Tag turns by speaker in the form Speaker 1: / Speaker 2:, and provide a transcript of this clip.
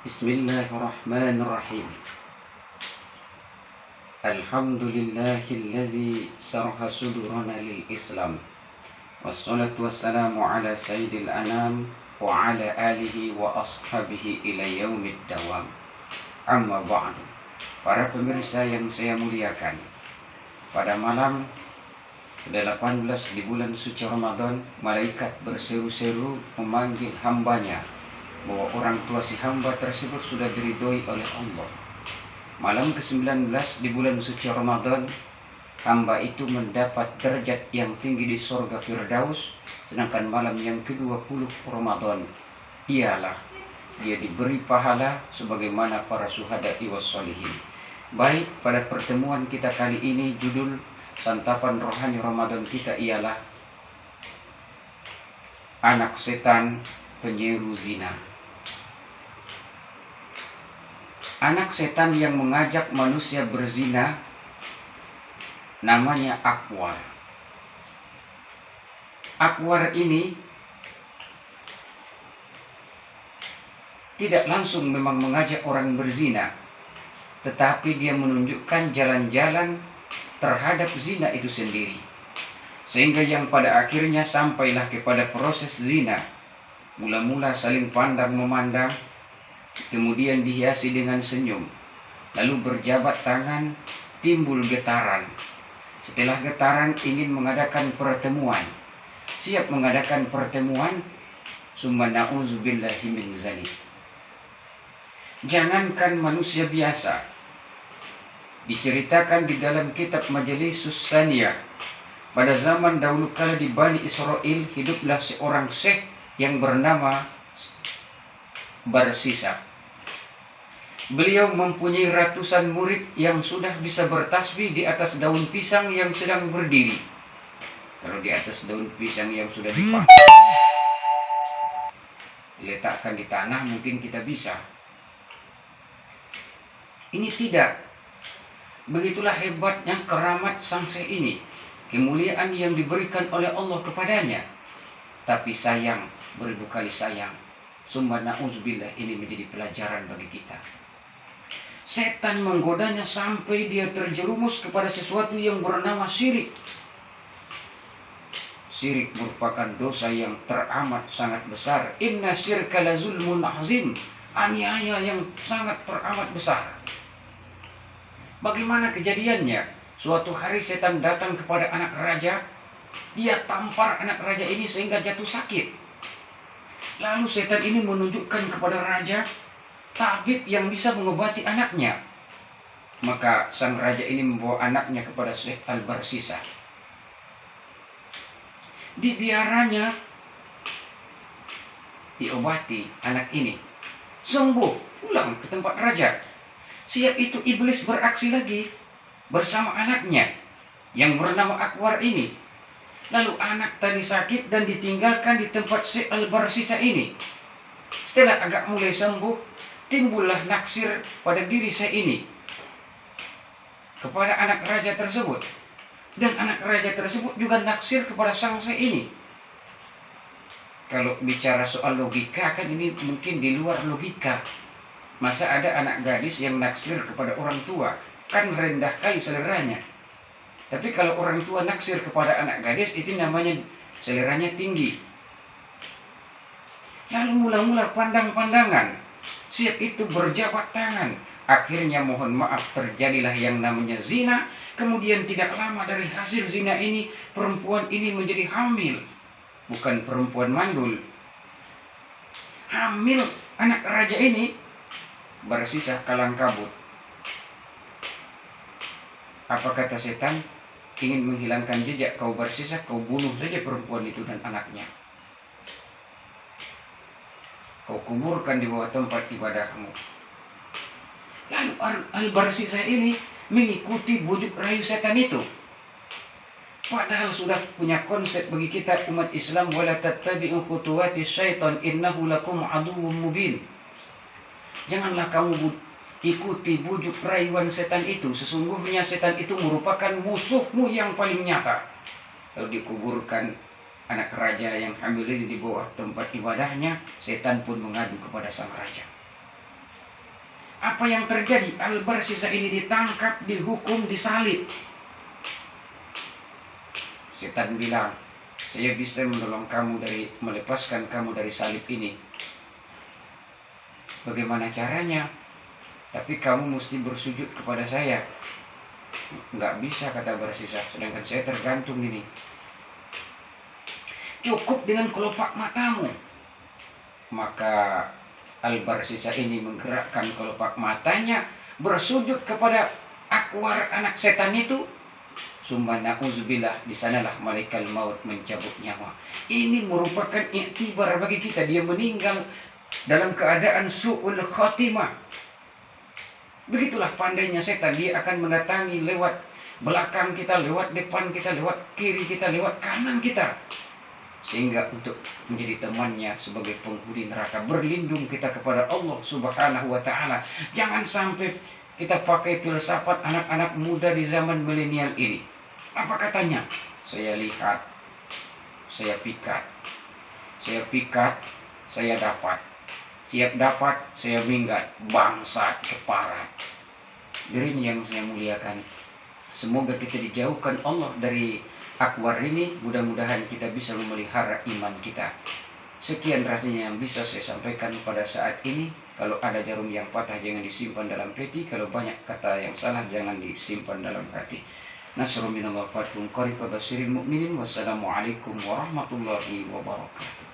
Speaker 1: Bismillahirrahmanirrahim. Alhamdulillahilladzi sarha sudurana lil Islam. Wassalatu wassalamu ala sayyidil anam wa ala alihi wa ashabihi ila yaumid dawam. Amma ba'du. Para pemirsa yang saya muliakan, pada malam ke-18 di bulan suci Ramadan, malaikat berseru-seru memanggil hambanya bahwa orang tua si hamba tersebut sudah diridhoi oleh Allah. Malam ke-19 di bulan suci Ramadan, hamba itu mendapat derajat yang tinggi di surga Firdaus, sedangkan malam yang ke-20 Ramadan ialah dia diberi pahala sebagaimana para syuhada was sholihin. Baik, pada pertemuan kita kali ini judul santapan rohani Ramadan kita ialah anak setan penyeru zina. Anak setan yang mengajak manusia berzina namanya Akwar. Akwar ini tidak langsung memang mengajak orang berzina, tetapi dia menunjukkan jalan-jalan terhadap zina itu sendiri, sehingga yang pada akhirnya sampailah kepada proses zina. Mula-mula saling pandang memandang, kemudian dihiasi dengan senyum, lalu berjabat tangan, timbul getaran. Setelah getaran ingin mengadakan pertemuan, siap mengadakan pertemuan, summa na'udzubillahi min zalik. Jangankan manusia biasa, diceritakan di dalam kitab Majalisus Saniyah, pada zaman dahulu kala di Bani Israel hiduplah seorang syekh yang bernama Barsisa. Beliau mempunyai ratusan murid yang sudah bisa bertasbih di atas daun pisang yang sedang berdiri. Kalau di atas daun pisang yang sudah diletakkan di tanah mungkin kita bisa. Ini tidak. Begitulah hebatnya keramat sang syekh ini, kemuliaan yang diberikan oleh Allah kepadanya. Tapi sayang, beribu kali sayang, summa na'udzubillah, ini menjadi pelajaran bagi kita. Setan menggodanya sampai dia terjerumus kepada sesuatu yang bernama syirik. Syirik merupakan dosa yang teramat sangat besar. Inna syirka la zulmun azim, aniaya yang sangat teramat besar. Bagaimana kejadiannya? Suatu hari setan datang kepada anak raja. Dia tampar anak raja ini sehingga jatuh sakit. Lalu setan ini menunjukkan kepada raja tabib yang bisa mengobati anaknya. Maka sang raja ini membawa anaknya kepada Syekh Al-Barsisa. Dibiaranya diobati anak ini, sembuh, pulang ke tempat raja. Siap itu iblis beraksi lagi bersama anaknya yang bernama Akwar ini. Lalu anak tadi sakit dan ditinggalkan di tempat Syekh Al-Barsisa ini. Setelah agak mulai sembuh, timbullah naksir pada diri saya ini kepada anak raja tersebut, dan anak raja tersebut juga naksir kepada sang syekh ini. Kalau bicara soal logika kan ini mungkin di luar logika. Masa ada anak gadis yang naksir kepada orang tua? Kan rendah kali seleranya. Tapi kalau orang tua naksir kepada anak gadis, itu namanya seleranya tinggi. Lalu mula-mula pandang-pandangan, siap itu berjabat tangan. Akhirnya mohon maaf terjadilah yang namanya zina. Kemudian tidak lama dari hasil zina ini, perempuan ini menjadi hamil. Bukan perempuan mandul. Hamil anak raja ini. Barsisa kalang kabut. Apa kata setan? Ingin menghilangkan jejak kau Barsisa, kau bunuh saja perempuan itu dan anaknya. Kau kuburkan di bawah tempat ibadahmu. Lalu Al-Barsisa ini mengikuti bujuk rayu setan itu. Padahal sudah punya konsep bagi kita umat Islam, wala tattabi'u khutuwati syaitan innahu lakum aduwwum mubin. Janganlah kamu ikuti bujuk rayuan setan itu. Sesungguhnya setan itu merupakan musuhmu yang paling nyata. Lalu dikuburkan anak raja yang hamil ini di bawah tempat ibadahnya. Setan pun mengadu kepada sang raja. Apa yang terjadi? Al-Barsisa ini ditangkap, dihukum, disalib. Setan bilang, saya bisa menolong kamu melepaskan kamu dari salib ini. Bagaimana caranya? Tapi kamu mesti bersujud kepada saya. Nggak bisa, kata Barsisa, sedangkan saya tergantung ini. Cukup dengan kelopak matamu. Maka Al-Barsisa ini menggerakkan kelopak matanya, bersujud kepada Akwar anak setan itu. Summa na'udzubillah, di sanalah malaikat maut mencabut nyawa. Ini merupakan iktibar bagi kita. Dia meninggal dalam keadaan su'ul khatimah. Begitulah pandainya setan. Dia akan mendatangi lewat belakang kita, lewat depan kita, lewat kiri kita, lewat kanan kita. Sehingga untuk menjadi temannya sebagai penghuni neraka, berlindung kita kepada Allah Subhanahu wa ta'ala. Jangan sampai kita pakai filsafat anak-anak muda di zaman milenial ini. Apa katanya? Saya lihat, saya pikat. Saya pikat, saya dapat. Siap dapat, saya minggat. Bangsat, keparat. Jadi ini yang saya muliakan. Semoga kita dijauhkan Allah dari Akwar ini. Mudah-mudahan kita bisa memelihara iman kita. Sekian rasanya yang bisa saya sampaikan pada saat ini. Kalau ada jarum yang patah jangan disimpan dalam peti. Kalau banyak kata yang salah jangan disimpan dalam hati. Nasrul minallah fathun qarib wa basyiril mu'minin. Wassalamualaikum warahmatullahi wabarakatuh.